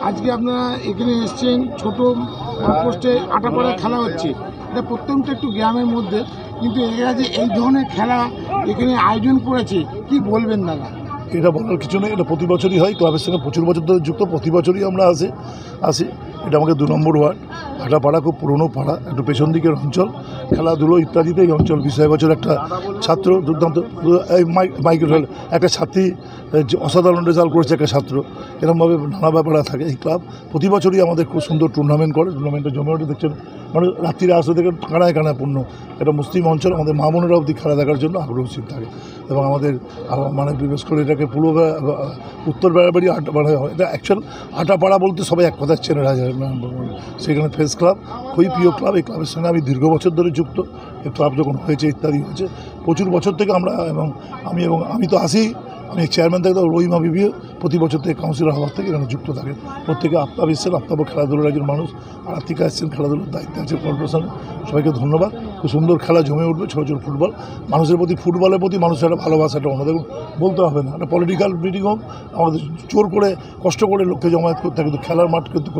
আজকে আপনারা এখানে এসেছেন, ছোট পোস্টে আটাপাড়া খেলা হচ্ছে। এটা প্রত্যন্ত একটু গ্রামের মধ্যে, কিন্তু এরা যে এই ধরনের খেলা এখানে আয়োজন করেছে, কি বলবেন দাদা? এটা বলার কিছু নেই, এটা প্রতি বছরই হয়। ক্লাবের সঙ্গে প্রচুর বছর ধরে যুক্ত, প্রতি বছরই আমরা আসি। এটা আমাকে 2 নম্বর ওয়ার্ড। আটাপাড়া খুব পুরনো পাড়া, একটু পেছন দিকের অঞ্চল, খেলাধুলো ইত্যাদিতে এই অঞ্চল। 20 বছর একটা ছাত্র দুর্দান্ত একটা ছাত্রী অসাধারণ রেজাল্ট করেছে, একটা ছাত্র। এরকমভাবে নানা ব্যাপার থাকে। এই ক্লাব প্রতি বছরই আমাদের খুব সুন্দর টুর্নামেন্ট করে। টুর্নামেন্টে জমে ওঠে, দেখছেন মানে রাত্রিরে আসতে থেকে কানায় কানায় পূর্ণ। এটা মুসলিম অঞ্চল, আমাদের মা বোনেরা অবধি খেলা দেখার জন্য আগ্রহশীল থাকে। এবং আমাদের মানে বিশেষ করে এটাকে উত্তর বেড়াবাড়ি মানে এটা অ্যাকচুয়াল আটাপাড়া বলতে সবাই এক কথা চেনে যায়। সেখানে ফেস ক্লাব খুবই প্রিয় ক্লাব। এই ক্লাবের সঙ্গে আমি দীর্ঘ বছর ধরে যুক্ত। এই ক্লাব যখন হয়েছে ইত্যাদি হয়েছে প্রচুর বছর থেকে আমরা, এবং আমি তো আসি, আমি চেয়ারম্যান থেকে রহিমা বিবিও প্রতি বছর থেকে কাউন্সিলর হওয়ার থেকে এখানে যুক্ত থাকেন। প্রত্যেকে আফতাব এসছেন, আফতাবও খেলাধুলার একজন মানুষ। আর্থিকা এসছেন, খেলাধুলার দায়িত্বে আছে কর্পোরেশনে। সবাইকে ধন্যবাদ। খুব সুন্দর খেলা জমে উঠবে। ছোটো ছোটো ফুটবল, মানুষের প্রতি ফুটবলের প্রতি মানুষের একটা ভালোবাসাটা অন্য দেখুন, বলতে হবে না। একটা পলিটিক্যাল মিটিং হোক, আমাদের জোর করে কষ্ট করে লোককে জমায়েত করতে হয়, কিন্তু খেলার মাঠ কিন্তু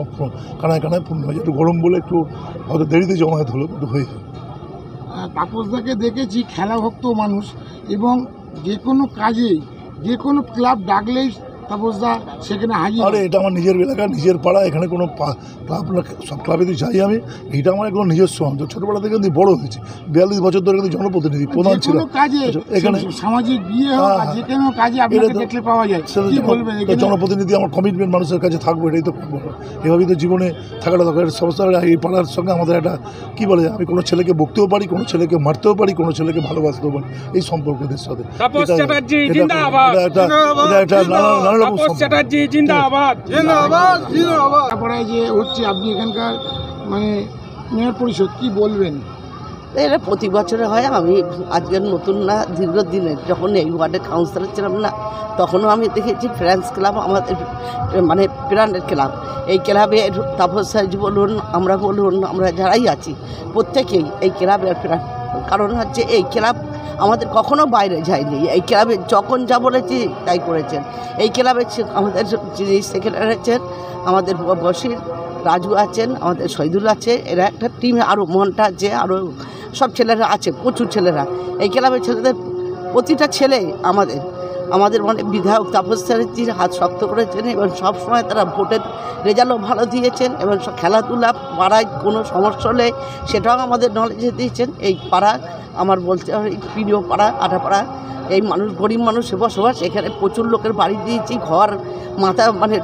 কানায় কানায় পূর্ণ হয়ে যায়। একটু গরম বলে একটু হয়তো দেরিতে জমায়েত হলো, কিন্তু হয়ে যায়। তাপসদাকে দেখেছি খেলা ভক্ত মানুষ, এবং যে কোনো কাজে যে কোনো ক্লাব ডাকলেই তাপসদা সেখানে হাজির। আরে এটা আমার নিজের এলাকা, নিজের পাড়া। এখানে কোনো ক্লাব না, সব ক্লাবে তো যাই আমি। এইটা আমার একদম নিজস্ব অঞ্চল। ছোটোবেলা থেকে কিন্তু বড় হয়েছে, 42 বছর ধরে কিন্তু জনপ্রতিনিধি প্রধান ছিল এখানে। সামাজিক বিয়ে হোক, যে কোনো কাজে আপনাকে দেখলে পাওয়া যায়। কি বলবেন? জনপ্রতিনিধি আমার কমিটমেন্ট, মানুষের কাছে থাকবো, এটাই তো এভাবেই তো জীবনে থাকাটা দরকার। সমস্ত এই পাড়ার সঙ্গে আমাদের একটা কী বলে, আমি কোনো ছেলেকে বকতেও পারি, কোনো ছেলেকে মারতেও পারি, কোনো ছেলেকে ভালোবাসতেও পারি, এই সম্পর্কদের সাথে। যে হচ্ছে আপনি এখানকার মানে মেয়র পরিষদ, কি বলবেন? এটা প্রতি বছরে হয়। আমি আজকের নতুন না, দীর্ঘদিনের। যখন এই ওয়ার্ডের কাউন্সিলর ছিলাম না, তখনও আমি দেখেছি ফ্রেন্ডস ক্লাব আমাদের মানে প্রাণের ক্লাব। এই ক্লাবে তাপস সাহেব বলুন, আমরা যারাই আছি প্রত্যেকেই এই ক্লাবের প্রাণ। কারণ হচ্ছে এই ক্লাব আমাদের কখনো বাইরে যায়নি। এই ক্লাবে যখন যা বলেছি তাই করেছেন। এই ক্লাবে আমাদের যিনি সেক্রেটারি আছেন, আমাদের বসির রাজু আছেন, আমাদের শহীদুল আছে। এরা একটা টিম, আরও মনটা আছে, আরও সব ছেলেরা আছে, প্রচুর ছেলেরা। এই ক্লাবের ছেলেদের প্রতিটা ছেলে আমাদের মানে বিধায়ক তাপস চ্যাটার্জির হাত শক্ত করেছেন, এবং সবসময় তারা ভোটের রেজাল্টও ভালো দিয়েছেন, এবং খেলাধুলা পাড়ায় কোনো সমস্যা হলে সেটাও আমাদের নলেজে দিয়েছেন। এই পাড়া আমার বলতে প্রিয় পাড়া আটাপাড়া। এই মানুষ গরিব মানুষের বসবাস। এখানে প্রচুর লোকের বাড়ি দিয়েছি, ঘর মাথা মানে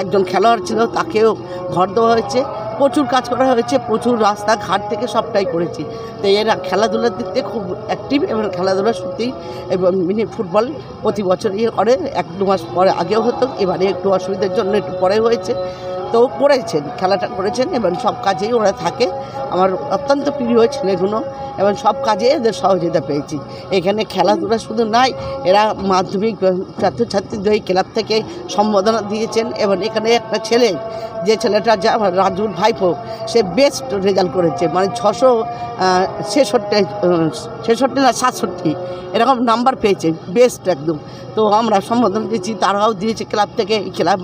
একজন খেলোয়াড় ছিল, তাকেও ঘর দেওয়া হয়েছে। প্রচুর কাজ করা হয়েছে, প্রচুর রাস্তাঘাট থেকে সবটাই করেছি। তো এরা খেলাধুলার দিক থেকে খুব অ্যাক্টিভ, এবং খেলাধুলা সত্যিই। এবং মিনি ফুটবল প্রতি বছর করে, 1-2 মাস পরে আগেও হতো, এবারে একটু অসুবিধার জন্য একটু পরে হয়েছে। তো করেছেন, খেলাটা করেছেন, এবং সব কাজেই ওরা থাকে। আমার অত্যন্ত প্রিয় ছেলেগুলো, এবং সব কাজে এদের সহযোগিতা পেয়েছি। এখানে খেলাধুলা শুধু নাই, এরা মাধ্যমিক ছাত্রছাত্রীদের ক্লাব থেকে সম্বোধনা দিয়েছেন। এবং এখানে একটা ছেলে, যে ছেলেটা যা রাজুর ভাইপো, সে বেস্ট রেজাল্ট করেছে, মানে 666 না 67 এরকম নাম্বার পেয়েছে, বেস্ট একদম। তো আমরা সম্বোধনা দিয়েছি, তারাও দিয়েছে ক্লাব থেকে। এই ক্লাব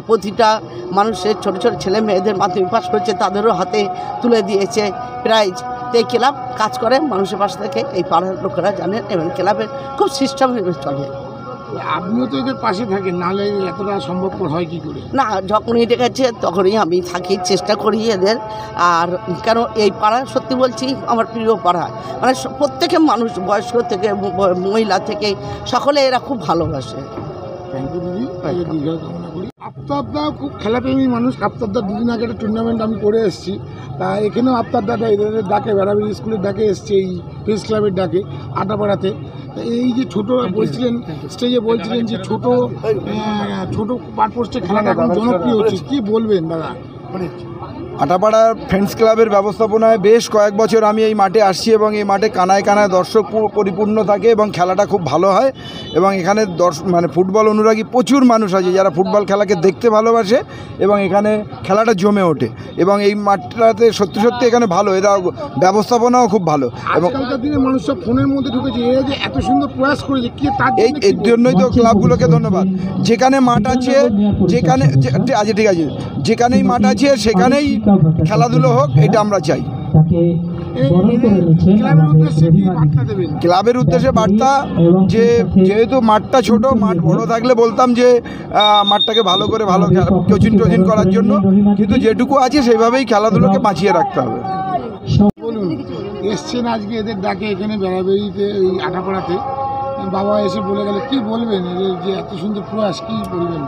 প্রতিটা মানুষের ছোটো ছোটো ছেলে মেয়েদের মাধ্যমিক পাস করেছে, তাদেরও হাতে তুলে দিয়েছে প্রাইজ। তো এই ক্লাব কাজ করে মানুষের পাশে থেকে, এই পাড়ার লোকেরা জানেন, এবং ক্লাবের খুব সিস্টেম চলে। আপনিও তো এদের পাশে থাকেন, নাহলে এতটা সম্ভবপর হয় কি করে? না, যখনই ডেকেছে তখনই আমি থাকি, চেষ্টা করি এদের। আর কেন এই পাড়া সত্যি বলছি আমার প্রিয় পাড়া, মানে প্রত্যেকে মানুষ, বয়স্ক থেকে মহিলা থেকে সকলে এরা খুব ভালোবাসে। থ্যাংক ইউ দিদি, দীর্ঘ কামনা করি। আফতাবদা খুব খেলাপ্রেমী মানুষ। আফতাবদা 2 দিন আগে একটা টুর্নামেন্ট আমি করে এসেছি। তা এখানেও আফতাবদাটা এদের ডাকে, বেড়াবেড়ি স্কুলের ডাকে এসছে, এই প্রেস ক্লাবের ডাকে আটাপাড়াতে। এই যে ছোটো বলছিলেন, স্টেজে বলছিলেন যে ছোটো পার পোস্টে খেলাটা এখন জনপ্রিয় হচ্ছে, কী বলবেন দাদা? আটাপাড়া ফ্রেন্ডস ক্লাবের ব্যবস্থাপনায় বেশ কয়েক বছর আমি এই মাঠে আসছি এবং এই মাঠে কানায় কানায় দর্শক পরিপূর্ণ থাকে এবং খেলাটা খুব ভালো হয় এবং এখানে মানে ফুটবল অনুরাগী প্রচুর মানুষ আছে যারা ফুটবল খেলাকে দেখতে ভালোবাসে এবং এখানে খেলাটা জমে ওঠে এবং এই মাঠটাতে সত্যি সত্যি এখানে ভালো, এরা ব্যবস্থাপনাও খুব ভালো এবং আজকালকার দিনে মানুষ সব ফোনের মধ্যে ঢুকেছে, এরা যে এত সুন্দর প্রয়াস করেছে কি তার এর জন্যই তো ক্লাবগুলোকে ধন্যবাদ। যেখানে মাঠ আছে, যেখানে আচ্ছা ঠিক আছে, যেখানেই মাঠ আছে সেখানেই খেলাধুলো হোক, এটা আমরা চাই। ক্লাবের উদ্দেশ্যে বার্তা যে যেহেতু মাঠটা ছোট, মাঠ বড় থাকলে বলতাম যে মাঠটাকে ভালো করে ভালো কোচিং টোচিং করার জন্য, কিন্তু যেটুকু আছে সেইভাবেই খেলাধুলোকে বাঁচিয়ে রাখতে হবে। বলুন, এসছেন আজকে এদের ডাকে এখানে বেড়াবেড়িতে এই আটাপাড়াতে, বাবা এসে বলে গেলে কি বলবেন যে এত সুন্দর প্রয়াস, কি বলবেন?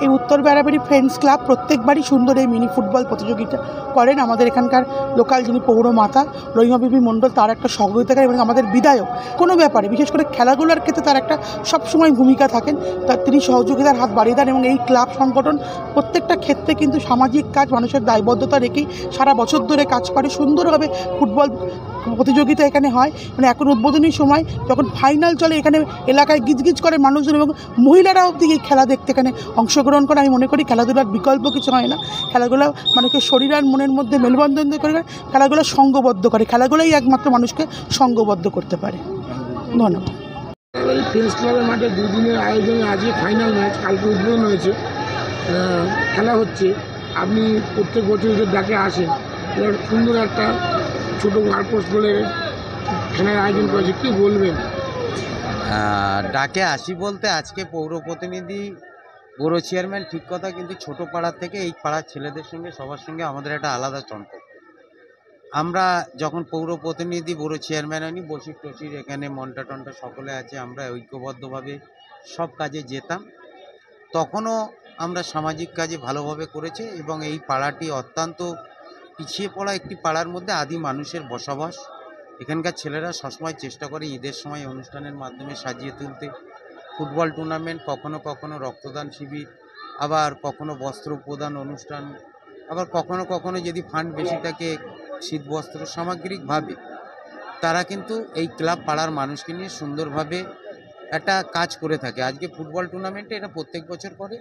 এই উত্তর বেড়াবেড়ি ফ্রেন্ডস ক্লাব প্রত্যেকবারই সুন্দর এই মিনি ফুটবল প্রতিযোগিতা করেন। আমাদের এখানকার লোকাল যিনি পৌরমাতা রহিমা বিবি মণ্ডল, তার একটা সহযোগিতা এবং আমাদের বিধায়ক কোনো ব্যাপারে বিশেষ করে খেলাধুলার ক্ষেত্রে তার একটা সবসময় ভূমিকা থাকেন, তার তিনি সহযোগিতার হাত বাড়িয়ে দেন এবং এই ক্লাব সংগঠন প্রত্যেকটা ক্ষেত্রে কিন্তু সামাজিক কাজ, মানুষের দায়বদ্ধতা রেখেই সারা বছর ধরে কাজ করে। সুন্দরভাবে ফুটবল প্রতিযোগিতা এখানে হয়, মানে এখন উদ্বোধনী সময় যখন ফাইনাল চলে এখানে এলাকায় গিজগিজ করে মানুষজন এবং মহিলারা অবধি এই খেলা দেখতে এখানে অংশগ্রহণ করে। আমি মনে করি খেলাধুলার বিকল্প কিছু হয় না, খেলাধুলা মানুষকে শরীর আর মনের মধ্যে মেলবন্ধন করে, খেলাগুলো সঙ্গবদ্ধ করে, খেলাগুলোই একমাত্র মানুষকে সঙ্গবদ্ধ করতে পারে। ধন্যবাদ। এই ফ্রেন্ডস ক্লাবের মাঠে দুদিনের আয়োজনে আজকে ফাইনাল ম্যাচ, কালকে উদ্বোধন হয়েছে, খেলা হচ্ছে। আপনি প্রত্যেক বছর এদের ডাকে আসেন, এবার সুন্দর একটা ছোটো ওয়ার্কপোস্ট বলে খেলার আয়োজন করেছে, কী বলবেন? ডাকে আসি বলতে আজকে পৌর প্রতিনিধি, পৌর চেয়ারম্যান ঠিক কথা, কিন্তু ছোট পাড়ার থেকে এই পাড়ার ছেলেদের সঙ্গে সবার সঙ্গে আমাদের একটা আলাদা সম্পর্ক। আমরা যখন পৌর প্রতিনিধি, পৌর চেয়ারম্যান হয়নি, বসির টসির এখানে মন্টা টন্টা সকলে আছে, আমরা ঐক্যবদ্ধভাবে সব কাজে যেতাম। তখনও আমরা সামাজিক কাজে ভালোভাবে করেছি এবং এই পাড়াটি অত্যন্ত পিছিয়ে পড়া একটি পাড়ার মধ্যে আদি মানুষের বসবাস। এখানকার ছেলেরা সবসময় চেষ্টা করে ঈদের সময় অনুষ্ঠানের মাধ্যমে সাজিয়ে তুলতে, ফুটবল টুর্নামেন্ট, কখনো কখনো রক্তদান শিবির, আবার কখনো বস্ত্র প্রদান অনুষ্ঠান, আবার কখনো কখনো যদি ফান্ড বেশি থাকে শীতবস্ত্র সামগ্রিকভাবে তারা কিন্তু এই ক্লাব পাড়ার মানুষকে নিয়ে সুন্দরভাবে একটা কাজ করে থাকে। আজকে ফুটবল টুর্নামেন্টে এটা প্রত্যেক বছর করে,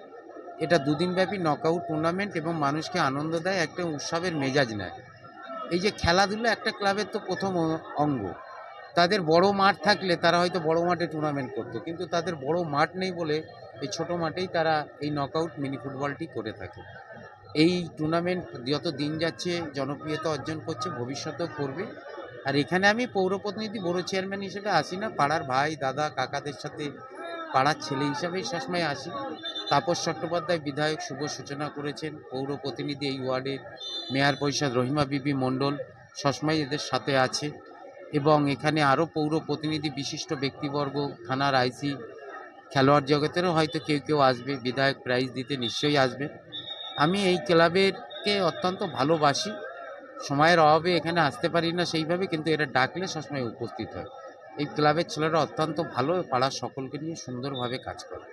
এটা দুদিনব্যাপী নকআউট টুর্নামেন্ট এবং মানুষকে আনন্দ দেয়, একটা উৎসবের মেজাজ নেয়। এই যে খেলাধুলা একটা ক্লাবের তো প্রথম অঙ্গ। তাদের বড় মাঠ থাকলে তারা হয়তো বড় মাঠে টুর্নামেন্ট করতো, কিন্তু তাদের বড় মাঠ নেই বলে এই ছোট মাঠেই তারা এই নকআউট মিনি ফুটবলটি করে থাকে। এই টুর্নামেন্ট যত দিন যাচ্ছে জনপ্রিয়তা অর্জন করছে, ভবিষ্যতেও করবে। আর এখানে আমি পৌর প্রতিনিধি, বড় চেয়ারম্যান হিসেবে আসি না, পাড়ার ভাই দাদা কাকাদের সাথে পাড়ার ছেলে হিসাবেই সবসময় আসি। তাপস চট্টোপাধ্যায় বিধায়ক শুভ সূচনা করেছেন, পৌর প্রতিনিধি এই ওয়ার্ডের মেয়র পরিষদ রহিমা বিবি মণ্ডল সবসময় এদের সাথে আছে এবং এখানে আরও পৌর প্রতিনিধি, বিশিষ্ট ব্যক্তিবর্গ, থানার আইসি, খেলোয়াড় জগতেরও হয়তো কেউ কেউ আসবে, বিধায়ক প্রাইজ দিতে নিশ্চয়ই আসবে। আমি এই ক্লাবেরকে অত্যন্ত ভালোবাসি, সময়ের অভাবে এখানে আসতে পারি না সেইভাবে, কিন্তু এরা ডাকলে সবসময় উপস্থিত হয়। এই ক্লাবের ছেলেরা অত্যন্ত ভালো, পাড়ার সকলকে নিয়ে সুন্দরভাবে কাজ করে।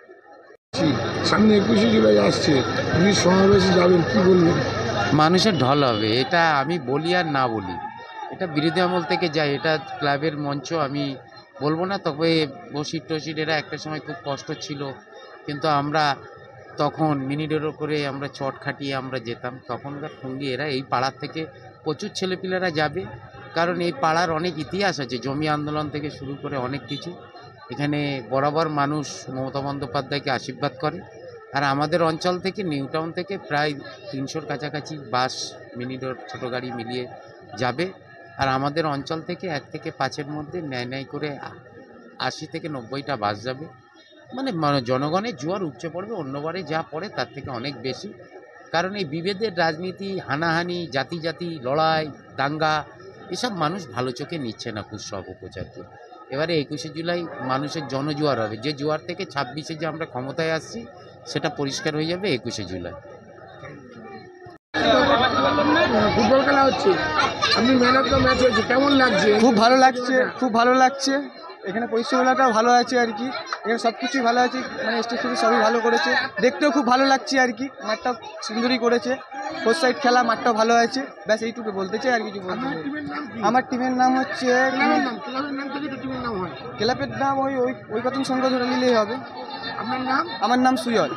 সামনে 21শে জুলাই আসছে, আপনি সমাবেশে যাবেন, কি বলবেন? মানুষের ঢল হবে, এটা আমি বলি আর না বলি, এটা বিরোধী আমল থেকে যায়, এটা ক্লাবের মঞ্চ, আমি বলবো না। তবে বসির টসির এরা একটা সময় খুব কষ্ট ছিল, কিন্তু আমরা তখন মিনিটের করে আমরা চট খাটিয়ে আমরা যেতাম। তখনকার সঙ্গী এরা, এই পাড়ার থেকে প্রচুর ছেলেপিলেরা যাবে, কারণ এই পাড়ার অনেক ইতিহাস আছে, জমি আন্দোলন থেকে শুরু করে অনেক কিছু। এখানে বরাবর মানুষ মমতা বন্দ্যোপাধ্যায়কে আশীর্বাদ করে। আর আমাদের অঞ্চল থেকে, নিউ টাউন থেকে প্রায় 300-র কাছাকাছি বাস, মিনিডোর ছোটো গাড়ি মিলিয়ে যাবে। আর আমাদের অঞ্চল থেকে 1 থেকে 5-এর মধ্যে ন্যায় করে 80 থেকে 90টা বাস যাবে। মানে জনগণের জোয়ার উপচে পড়বে, অন্যবারে যা পড়ে তার থেকে অনেক বেশি। কারণ এই বিভেদের রাজনীতি, হানাহানি, জাতি জাতি লড়াই, দাঙ্গা, এসব মানুষ ভালো চোখে নিচ্ছে না উৎসব উপচারকে। এবারে 21শে জুলাই মানুষের জনজোয়ার হবে, যে জোয়ার থেকে 26-এ যে আমরা ক্ষমতায় আসছি সেটা পরিষ্কার হয়ে যাবে 21শে জুলাই। ফুটবল খেলা হচ্ছে, আপনি ম্যান অফ দ্য ম্যাচ হয়েছে, কেমন লাগছে? খুব ভালো লাগছে, খুব ভালো লাগছে। এখানে পরিষেবাটাও ভালো আছে আর কি, এখানে সব কিছুই ভালো আছে, মানে স্টেজ ফেজ সবই ভালো করেছে, দেখতেও খুব ভালো লাগছে আর কি, মাঠটা সুন্দরই করেছে, ফোর সাইড খেলা, মাঠটাও ভালো আছে, ব্যাস এইটুকু বলতে চাই, আর কিছু বলতে চাই। আমার টিমের নাম হচ্ছে, ক্লাবের নাম ওই ওই ওই কতন সংখ্যা ধরে নিলেই হবে। আপনার নাম? আমার নাম সুজয়।